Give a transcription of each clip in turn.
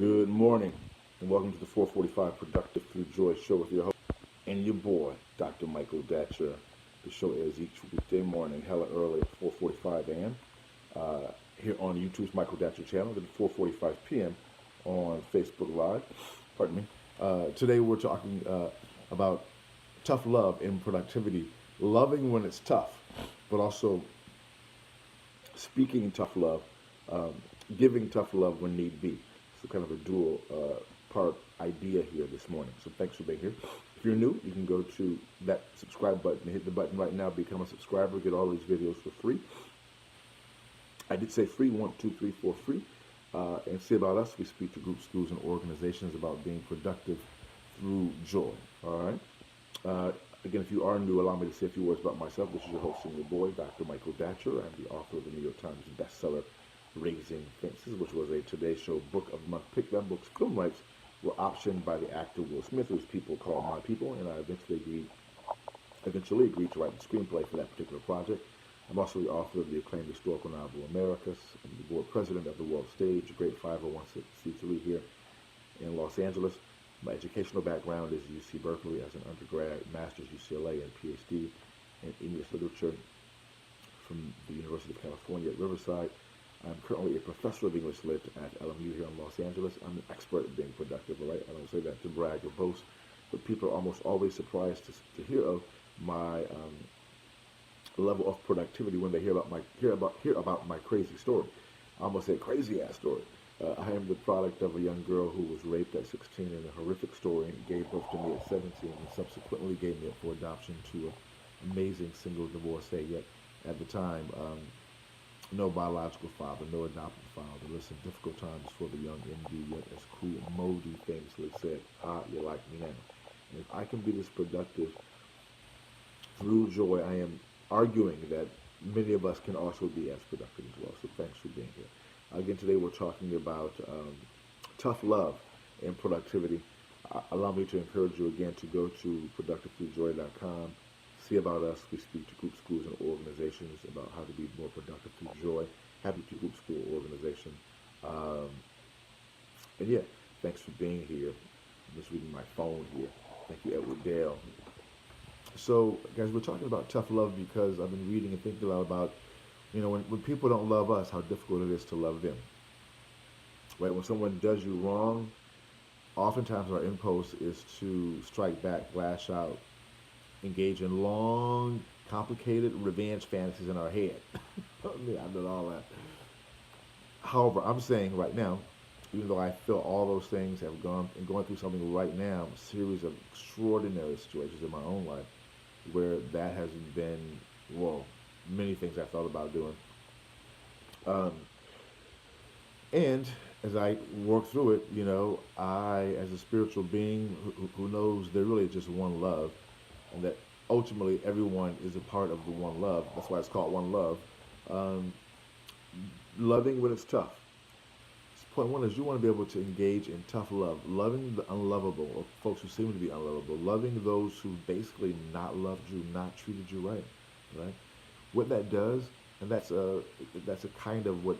Good morning, and welcome to the 445 Productive Through Joy show with your host and your boy, Dr. Michael Datcher. The show airs each weekday morning, hella early at 4:45 a.m. Here on YouTube's Michael Datcher channel, at 4:45 p.m. on Facebook Live. Pardon me. Today we're talking about tough love and productivity, loving when it's tough, but also speaking tough love, um, giving tough love when need be. So kind of a dual part idea here this morning. So thanks for being here. If you're new, you can go to that subscribe button, hit the button right now, become a subscriber, get all these videos for free. I did say free, 1, 2, 3, 4, free. And see about us, we speak to groups, schools, and organizations about being productive through joy. All right. Again, if you are new, allow me to say a few words about myself. This is your host and your boy, Dr. Michael Datcher. I'm the author of the New York Times bestseller, Raising Fences, which was a Today Show Book of the Month pick. That book's film rights were optioned by the actor Will Smith, whose people call My People, and I eventually agreed to write the screenplay for that particular project. I'm also the author of the acclaimed historical novel Americus. I'm the board president of the World Stage, a great 501c3 here in Los Angeles. My educational background is UC Berkeley as an undergrad, master's UCLA, and PhD in English literature from the University of California at Riverside. I'm currently a professor of English Lit at LMU here in Los Angeles. I'm an expert at being productive, all right? I don't say that to brag or boast, but people are almost always surprised to hear of my level of productivity when they hear about my crazy story. I almost say crazy ass story. I am the product of a young girl who was raped at 16 in a horrific story and gave birth to me at 17 and subsequently gave me up for adoption to an amazing single divorcee. Yet at the time, no biological father, no adopted father. Listen, difficult times for the young MD, yet as Cool Modi famously said, you like me now. And if I can be this productive through joy, I am arguing that many of us can also be as productive as well. So thanks for being here. Again, today we're talking about tough love and productivity. Allow me to encourage you again to go to productivethroughjoy.com. See about us. We speak to groups, schools, and organizations about how to be more productive through joy. Happy to group, school, organization. And yeah, thanks for being here. I'm just reading my phone here. Thank you, Edward Dale. So, guys, we're talking about tough love because I've been reading and thinking a lot about, when people don't love us, how difficult it is to love them. Right? When someone does you wrong, oftentimes our impulse is to strike back, lash out, engage in long, complicated revenge fantasies in our head. I've done all that. However, I'm saying right now, even though I feel all those things have going through something right now, a series of extraordinary situations in my own life where that has been, well, many things I thought about doing. And as I work through it, I, as a spiritual being who knows there really is just one love, and that ultimately everyone is a part of the one love. That's why it's called one love. Um, Loving when it's tough. Point one is you want to be able to engage in tough love, loving the unlovable, or folks who seem to be unlovable, loving those who basically not loved you, not treated you right, right? What that does, and that's a kind of what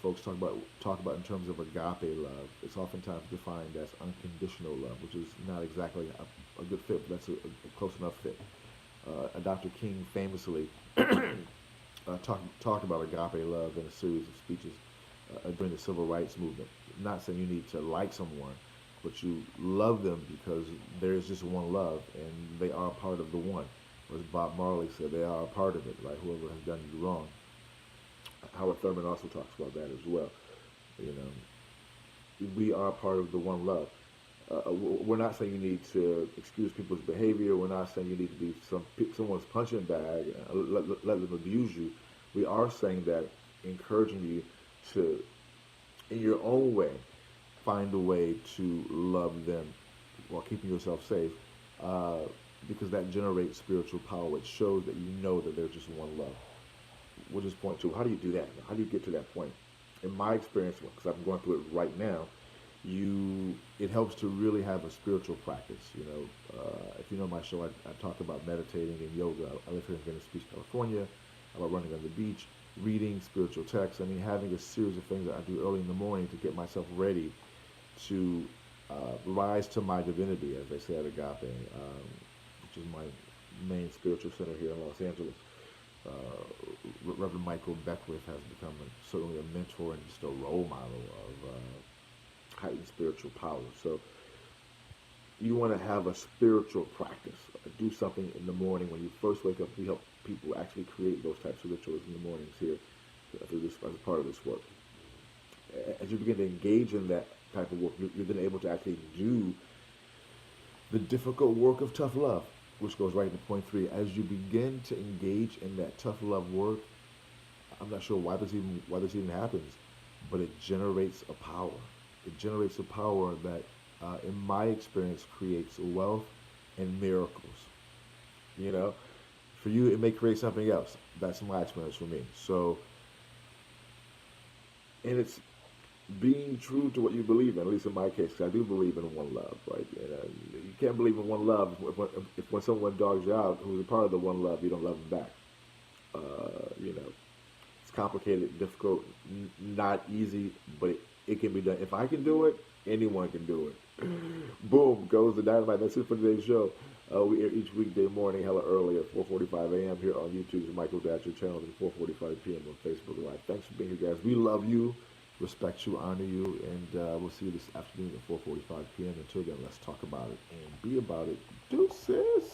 folks talk about in terms of agape love. It's oftentimes defined as unconditional love, which is not exactly a good fit, but that's a close enough fit. Dr. King famously talked about agape love in a series of speeches during the civil rights movement. Not saying you need to like someone, but you love them because there is just one love, and they are a part of the one. As Bob Marley said, they are a part of it, right? Whoever has done you wrong. Howard Thurman also talks about that as well. We are part of the one love. We're not saying you need to excuse people's behavior. We're not saying you need to be someone's punching bag, let them abuse you. We are saying that, encouraging you to, in your own way, find a way to love them while keeping yourself safe, because that generates spiritual power. It shows that you know that there's just one love. We'll just point to, how do you do that? How do you get to that point? In my experience, because I'm going through it right now, it helps to really have a spiritual practice. If you know my show, I talk about meditating and yoga. I live here in Venice Beach, California. About running on the beach, reading spiritual texts. I mean, having a series of things that I do early in the morning to get myself ready to rise to my divinity, as they say at Agape, which is my main spiritual center here in Los Angeles. Reverend Michael Beckwith has become certainly a mentor and just a role model of heightened spiritual power. So you want to have a spiritual practice. Do something in the morning when you first wake up. We help people actually create those types of rituals in the mornings here as part of this work. As you begin to engage in that type of work, you're then able to actually do the difficult work of tough love, which goes right into point three. As you begin to engage in that tough love work, I'm not sure why this even happens, but it generates a power. It generates a power that, in my experience, creates wealth and miracles. You know, for you, it may create something else. That's my experience for me. So, and it's being true to what you believe in, at least in my case, 'cause I do believe in one love, right? You can't believe in one love if when someone dogs you out, who's a part of the one love, you don't love them back. You know, it's complicated, difficult, not easy, but it can be done. If I can do it, anyone can do it. Boom, goes the dynamite. That's it for today's show. We air each weekday morning, hella early at 4:45 a.m. here on YouTube's Michael Datcher channel and 4:45 p.m. on Facebook Live. Thanks for being here, guys. We love you, respect you, honor you, and we'll see you this afternoon at 4:45 p.m. Until then, let's talk about it and be about it. Deuces.